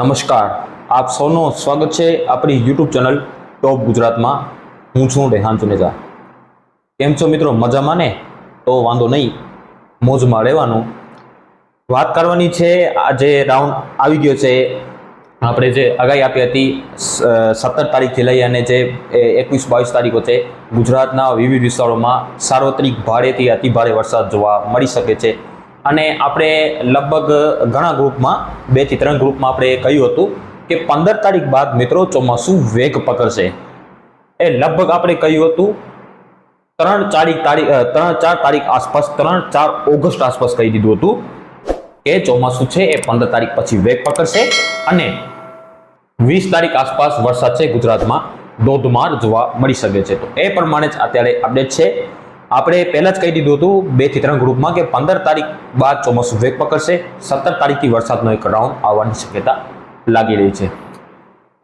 નમસ્કાર, આપ સૌનું સ્વાગત છે આપણી યુટ્યુબ ચેનલ ટોપ ગુજરાતમાં। હું છું રેહાન ચુનેજા। કેમ છો મિત્રો? મજામાં ને? તો વાંધો નહીં, મોજમાં રહેવાનું। વાત કરવાની છે, આજે રાઉન્ડ આવી ગયો છે। આપણે જે આગાહી આપી હતી 17 તારીખથી લઈ અને જે 21-22 તારીખ વચ્ચે ગુજરાતના વિવિધ વિસ્તારોમાં સાર્વત્રિક ભારેથી અતિભારે વરસાદ જોવા મળી શકે છે। અને આપણે લગભગ ઘણા ગ્રુપમાં 2 થી 3 ગ્રુપમાં આપણે કહ્યું હતું કે 15 તારીખ બાદ મિત્રો ચોમાસું વેગ પકડશે। એ લગભગ આપણે કહ્યું હતું 3-4 તારીખ આસપાસ, 3-4 ઓગસ્ટ આસપાસ કહી દીધું હતું કે ચોમાસું છે એ 15 તારીખ પછી વેગ પકડશે અને 20 તારીખ આસપાસ વરસાદ છે ગુજરાતમાં ધોધમાર જોવા મળી શકે છે। તો એ પ્રમાણે જ અત્યારે અપડેટ છે। આપણે પહેલા જ કહી દીધું હતું 2 થી 3 ગ્રુપમાં કે 15 તારીખ બાદ ચોમાસું વેગ પકડશે। 17 તારીખથી વરસાદનો એક રાઉન્ડ આવવાની શક્યતા લાગી રહી છે।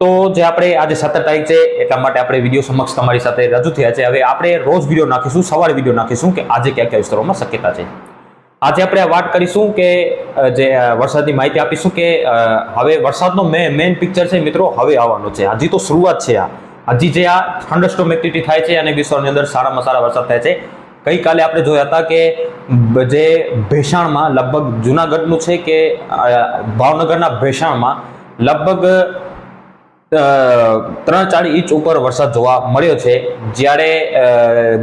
તો જે આપણે આજે 17 તારીખ છે એટલા માટે આપણે વિડીયો સમક્ષ તમારી સાથે રજૂ થયા છે। હવે આપણે રોજ વિડીયો નાખીશું, સવારે વિડીયો નાખીશું કે આજે કયા કયા વિસ્તારોમાં શક્યતા છે। આજે આપણે વાત કરીશું કે જે વરસાદની માહિતી આપીશું કે હવે વરસાદનો મેઇન પિક્ચર છે મિત્રો હવે આવવાનો છે। હજી તો શરૂઆત છે। હજી જે આ થંડરસ્ટોર્મ એક્ટિવિટી થાય છે અને વિસ્તારોની અંદર સારામાં સારા વરસાદ થાય છે। ગઈકાલે આપણે જોયા હતા કે જે ભેસાણમાં લગભગ જુનાગઢનું છે કે ભાવનગરના ભેસાણમાં લગભગ 3-4 ઇંચ ઉપર વરસાદ જોવા મળ્યો છે। જ્યારે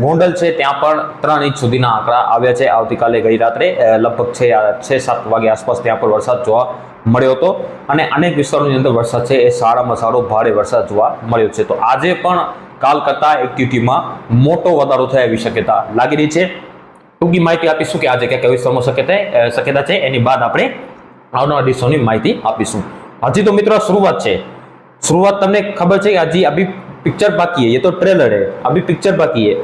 ગોંડલ છે ત્યાં પણ 3 ઇંચ સુધીના આંકડા આવ્યા છે। આવતીકાલે ગઈ રાત્રે લગભગ 6-7 વાગે આસપાસ ત્યાં પણ વરસાદ જોવા મળ્યો હતો અને અનેક વિસ્તારોની અંદર વરસાદ છે એ સારામાં સારો ભારે વરસાદ જોવા મળ્યો છે। તો આજે પણ કાલ કરતા એક્ટિવિટીમાં મોટો વધારો થાય એવી શક્યતા લાગી રહી છે। ટૂંકી માહિતી આપીશું કે આજે કયા વિસ્તારોમાં શક્યતા છે, એની બાદ આપણે આવનારા દિવસોની માહિતી આપીશું। હજી તો મિત્રો શરૂઆત છે। शुरुआत तमने खबर है हजी अभी पिक्चर बाकी है, ये तो ट्रेलर है, अभी पिक्चर बाकी है।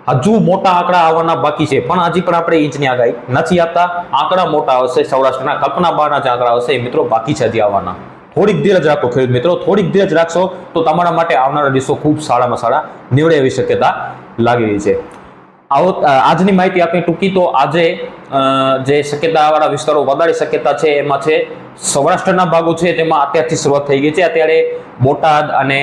हजू मोटा आंकड़ा आववाना बाकी है पण हजी पण आपणे इंचनी आगाही नथी आपता। आंकड़ा मोटा आवशे, सौराष्ट्રના કલ્પના બહારના જે આંકડા આવશે મિત્રો બાકી છે હજી આવવાના। થોડીક ધીરજ રાખો ખેડૂત મિત્રો, થોડીક ધીરજ રાખશો તો તમારા માટે આવનારા દિવસો ખૂબ સારામાં સારા નીવડે એવી શક્યતા લાગી રહી છે। આવો આજની માહિતી આપણી ટૂંકી તો આજે જે શક્યતાવાળા વિસ્તારો વધારે શક્યતા છે એમાં છે સૌરાષ્ટ્રના ભાગો છે તેમાં અત્યારથી શરૂઆત થઈ ગઈ છે। અત્યારે બોટાદ અને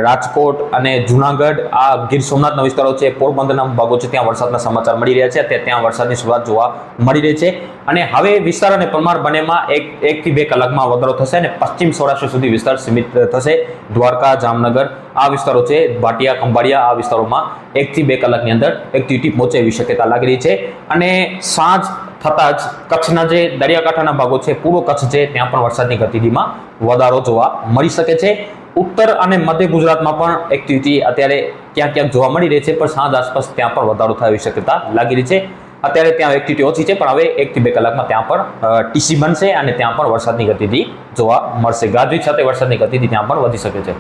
રાજકોટ અને જુનાગઢ આ ગીર સોમનાથના વિસ્તારો છે, પોરબંદરના ભાગો છે ત્યાં વરસાદના સમાચાર મળી રહ્યા છે। અત્યારે ત્યાં વરસાદની શરૂઆત જોવા મળી રહી છે અને હવે વિસ્તાર અને પરમાર બંનેમાં 1 થી 2 કલાકમાં વધારો થશે અને પશ્ચિમ સૌરાષ્ટ્ર સુધી વિસ્તાર સીમિત થશે। દ્વારકા, જામનગર આ વિસ્તારો છે, ભાટિયા, ખંભાળિયા આ વિસ્તારોમાં 1 થી 2 કલાકની અંદર એક્ટિવિટી પહોંચે એવી શક્યતા લાગી રહી છે। અને સાંજ થતાં જ કચ્છના જે દરિયાકાંઠાના ભાગો છે, પૂર્વ કચ્છ છે ત્યાં પણ વરસાદની ગતિવિધિમાં વધારો જોવા મળી શકે છે। ઉત્તર અને મધ્ય ગુજરાતમાં પણ એક્ટિવિટી અત્યારે ક્યાંક ક્યાંક જોવા મળી રહી છે પણ સાંજ આસપાસ ત્યાં પણ વધારો થાય એવી શક્યતા લાગી રહી છે। અત્યારે ત્યાં એક્ટિવિટી ઓછી છે પણ હવે 1 થી 2 કલાકમાં ત્યાં પણ ટીસી બનશે અને ત્યાં પણ વરસાદની ગતિવિધિ જોવા મળશે। ગાજવીજ સાથે વરસાદની ગતિવિધિ ત્યાં પણ વધી શકે છે।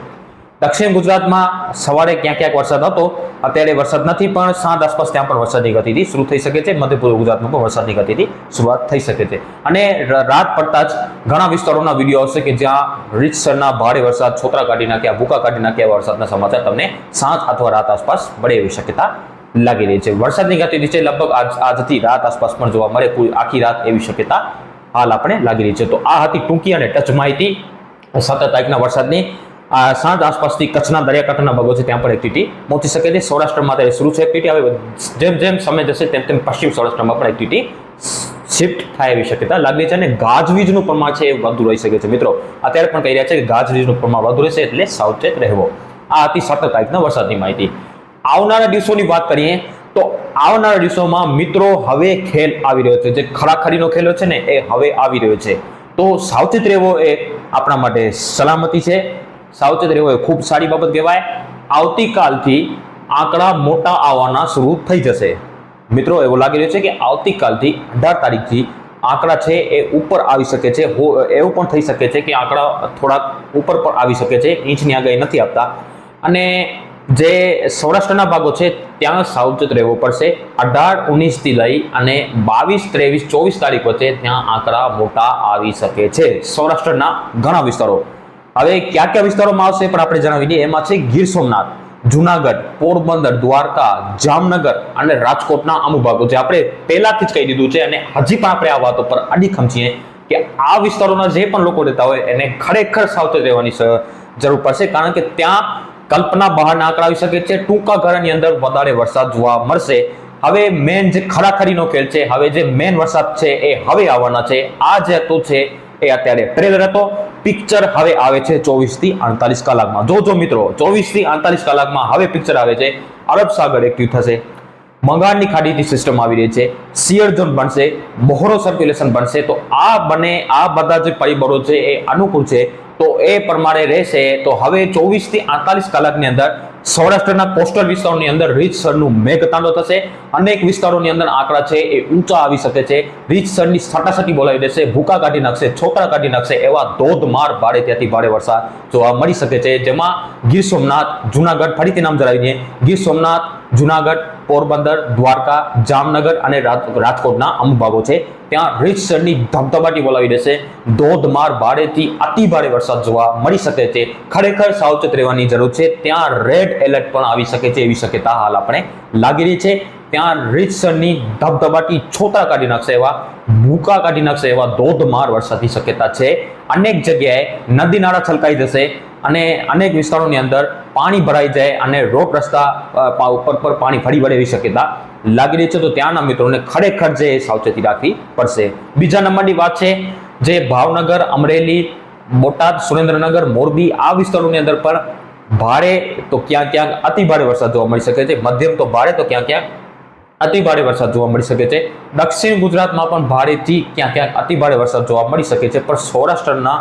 દક્ષિણ ગુજરાતમાં સવારે ક્યાંક ક્યાંક વરસાદ હતો, અત્યારે વરસાદ નથી પણ સાંજ આસપાસ ત્યાં પણ વરસાદની ગતિવિધિ શરૂ થઈ શકે છે। મધ્ય પૂર્વ ગુજરાતમાં પણ વરસાદની ગતિવિધિ શરૂઆત થઈ શકે છે અને રાત પડતા જ ઘણા વિસ્તારોના વિડીયો આવશે કે જ્યાં રીતસરના ભારે વરસાદ, છોતરા કાઢી નાખ્યા, ભૂકા કાઢી નાખ્યા વરસાદના સમાચાર તમને સાંજ અથવા રાત આસપાસ મળે એવી શક્યતા લાગી રહી છે। વરસાદની ગતિવિધિ છે લગભગ આજથી રાત આસપાસ પણ જોવા મળે, પૂરી આખી રાત એવી શક્યતા હાલ આપણે લાગી રહી છે। તો આ હતી ટૂંકી અને ટચ માહિતી 17 તારીખના વરસાદની। સાંજ આસપાસથી કચ્છના દરિયાકાંઠાના ભાગો છે ત્યાં પણ એક્ટિવિટી પહોંચી શકે છે। સૌરાષ્ટ્રમાં અત્યારે શરૂ છે એક્ટિવિટી, હવે જેમ જેમ સમય જશે તેમ તેમ પશ્ચિમ સૌરાષ્ટ્રમાં પણ એક્ટિવિટી શિફ્ટ થાય એવી શક્યતા લાગી છે અને ગાજવીજનું પ્રમાણ છે એ વધુ રહી શકે છે મિત્રો। અત્યારે પણ કહી રહ્યા છે કે ગાજવીજનું પ્રમાણ વધુ રહેશે એટલે સાવચેત રહેવો। આ હતી 17 તારીખના વરસાદની માહિતી। આવનારા દિવસોની વાત કરીએ તો આવનારા દિવસોમાં મિત્રો હવે ખેલ આવી રહ્યો છે, જે ખરાખરીનો ખેલ છે ને એ હવે આવી રહ્યો છે। તો સાવચેત રહેવો એ આપણા માટે સલામતી છે। સાવચેત રહેવો એ ખૂબ સારી બાબત કહેવાય। આવતીકાલથી આંકડા મોટા આવવાના શરૂ થઈ જશે મિત્રો। એવું લાગી રહ્યું છે કે આવતીકાલથી 18 તારીખથી આંકડા છે એ ઉપર આવી શકે છે। એવું પણ થઈ શકે છે કે આંકડા થોડાક ઉપર પણ આવી શકે છે, ઇંચની આગાહી નથી આપતા। અને જે સૌરાષ્ટ્રના ભાગો છે ત્યાં સાવચેત રહેવું પડશે। 18, 19 થી લઈ અને 22, 23, 24 તારીખ વચ્ચે ત્યાં આંકડા મોટા આવી શકે છે સૌરાષ્ટ્રના ઘણા વિસ્તારો। હવે કયા કયા વિસ્તારોમાં આવશે પણ આપણે જણાવી દઈએ, એમાં છે ગીર સોમનાથ, જુનાગઢ, પોરબંદર, દ્વારકા, જામનગર અને રાજકોટના અમુક ભાગો છે। આપણે પહેલાથી જ કહી દીધું છે અને હજી પણ આપણે આ વાતો પર અડીખમ છીએ કે આ વિસ્તારોના જે પણ લોકો રહેતા હોય એને ખરેખર સાવચેત રહેવાની જરૂર પડશે, કારણ કે ત્યાં કલ્પના બહારના આંકડા આવી શકે છે. ટૂંકા ગાળાની અંદર વધારે વરસાદ જોવા મળશે. હવે મેન જે ખરાખરીનો ખેલ છે, હવે જે મેન વરસાદ છે એ હવે આવવાના છે. આ જે હતો છે એ અત્યારે ટ્રેલર હતો. પિક્ચર હવે આવે છે 24 થી 48 કલાકમાં. જો મિત્રો 24 થી 48 કલાકમાં હવે પિક્ચર આવે છે. અરબ સાગર એક્ટિવ થશે, બંગાળની ખાડીથી સિસ્ટમ આવી રહી છે, શિયર ઝોન બનશે, બહોળો સર્ક્યુલેશન બનશે. તો આ બધા જે પરિબળો છે એ અનુકૂળ છે, તો એ પ્રમાણે રહેશે. તો હવે 24 થી 48 કલાકની અંદર સૌરાષ્ટ્રના કોસ્ટલ વિસ્તારોની અંદર રીતસરનું મેઘતાંડવ થશે. અનેક વિસ્તારોની અંદર આંકડા છે એ ઊંચા આવી શકે છે. રીતસરની સટાસટી બોલાવી દેશે, ભૂકા કાઢી નાખશે, છોકરા કાઢી નાખશે એવા ધોધમાર ભારે ત્યાંથી ભારે વરસાદ જોવા મળી શકે છે. જેમાં ગીર સોમનાથ, જુનાગઢ, ફરીથી નામ જણાવી દઈએ, ગીર સોમનાથ, જુનાગઢ, પોરબંદર, દ્વારકા, જામનગર અને રાજકોટના અમુક ભાગો છે, ત્યાં રીતસરની ધબધબાટી બોલાવી દેશે. ધોધમાર ભારેથી અતિ ભારે વરસાદ જોવા મળી શકે છે. ખરેખર સાવચેત રહેવાની જરૂર છે. ત્યાં રેડ એલર્ટ પણ આવી શકે છે એવી શક્યતા હાલ આપણે લાગી રહી છે. ત્યાં રીતસરની ધબધબાટી છોતરા કાઢી નાખશે એવા, ભૂકા કાઢી નાખશે એવા ધોધમાર વરસાદની શક્યતા છે. અનેક જગ્યાએ નદી નાળા છલકાઈ જશે અને અનેક વિસ્તારોની અંદર પાણી ભરાઈ જાય અને રોડ રસ્તા ઉપર પર પાણી ફરી વળે એવી શક્યતા લાગી રહી છે. તો ત્યાંના મિત્રોને ખરેખર જે સાવચેતી રાખવી પડશે. બીજા નંબરની વાત છે જે ભાવનગર, અમરેલી, બોટાદ, સુરેન્દ્રનગર, મોરબી આ વિસ્તારોની અંદર પણ ભારે તો ક્યાંક અતિ ભારે વરસાદ જોવા મળી શકે છે. મધ્યમ તો ભારે તો ક્યાંક અતિ ભારે વરસાદ જોવા મળી શકે છે. દક્ષિણ ગુજરાતમાં પણ ભારેથી ક્યાંક અતિ ભારે વરસાદ જોવા મળી શકે છે. પણ સૌરાષ્ટ્રના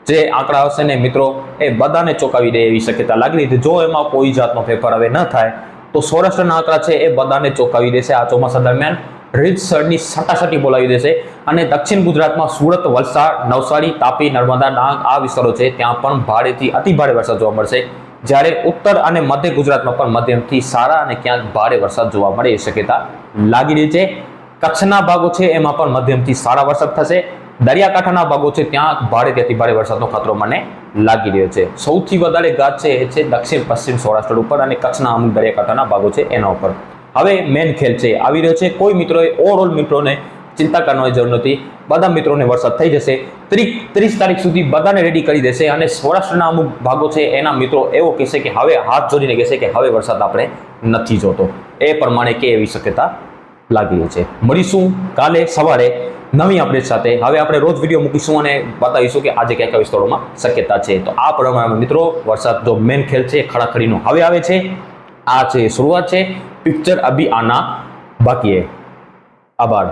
જે આંકડા હશે ને મિત્રો એ બધાને ચોંકાવી દે એવી શક્યતા લાગી રહી છે. જો એમાં કોઈ જાતનો ફેરફાર હવે ન થાય તો સૌરાષ્ટ્રના આંકડા છે એ બધાને ચોંકાવી દેશે. આ ચોમાસા દરમિયાન રીતસરની સટાસટી બોલાવી દેશે. અને દક્ષિણ ગુજરાતમાં સુરત, વલસાડ, નવસારી, તાપી, નર્મદા, ડાંગ આ વિસ્તારો છે ત્યાં પણ ભારેથી અતિ ભારે વરસાદ જોવા મળશે. જ્યારે ઉત્તર અને મધ્ય ગુજરાતમાં પણ મધ્યમથી સારા અને ક્યાંક ભારે વરસાદ જોવા મળે એ શક્યતા લાગી રહી છે. કચ્છના ભાગો છે એમાં પણ મધ્યમથી સારા વરસાદ થશે. દરિયાકાંઠાના ભાગો છે ત્યાં ભારેથી અતિ ભારે વરસાદનો ખતરો મને લાગી રહ્યો છે. સૌથી વધારે ગાજ છે એ છે દક્ષિણ પશ્ચિમ સૌરાષ્ટ્ર ઉપર અને કચ્છના અમુક દરિયાકાંઠાના ભાગો છે એના ઉપર. હવે મેન ખેલ છે આવી રહ્યો છે. કોઈ મિત્રોએ ઓવરઓલ મિત્રોને ચિંતા કરવાની જરૂર નથી. બધા મિત્રોને વરસાદ થઈ જશે. 30 તારીખ સુધી બધાને રેડી કરી દેશે. અને સૌરાષ્ટ્રના અમુક ભાગો છે એના મિત્રો એવો કહેશે કે હવે હાથ જોડીને કહેશે કે હવે વરસાદ આપણે નથી જોતો. એ પ્રમાણે કે એવી શક્યતા લાગી રહી છે. મળીશું કાલે સવારે નવી અપડેટ સાથે. હવે આપણે રોજ વિડીયો મૂકીશું અને બતાવીશું કે આજે કયા કયા વિસ્તારોમાં શક્યતા છે. તો આ પ્રમાણે મિત્રો વરસાદ જો મેન ખેલ છે ખડાખડીનો હવે આવે છે. આ છે શરૂઆત છે. પિક્ચર અભી આના બાકી હે. આભાર.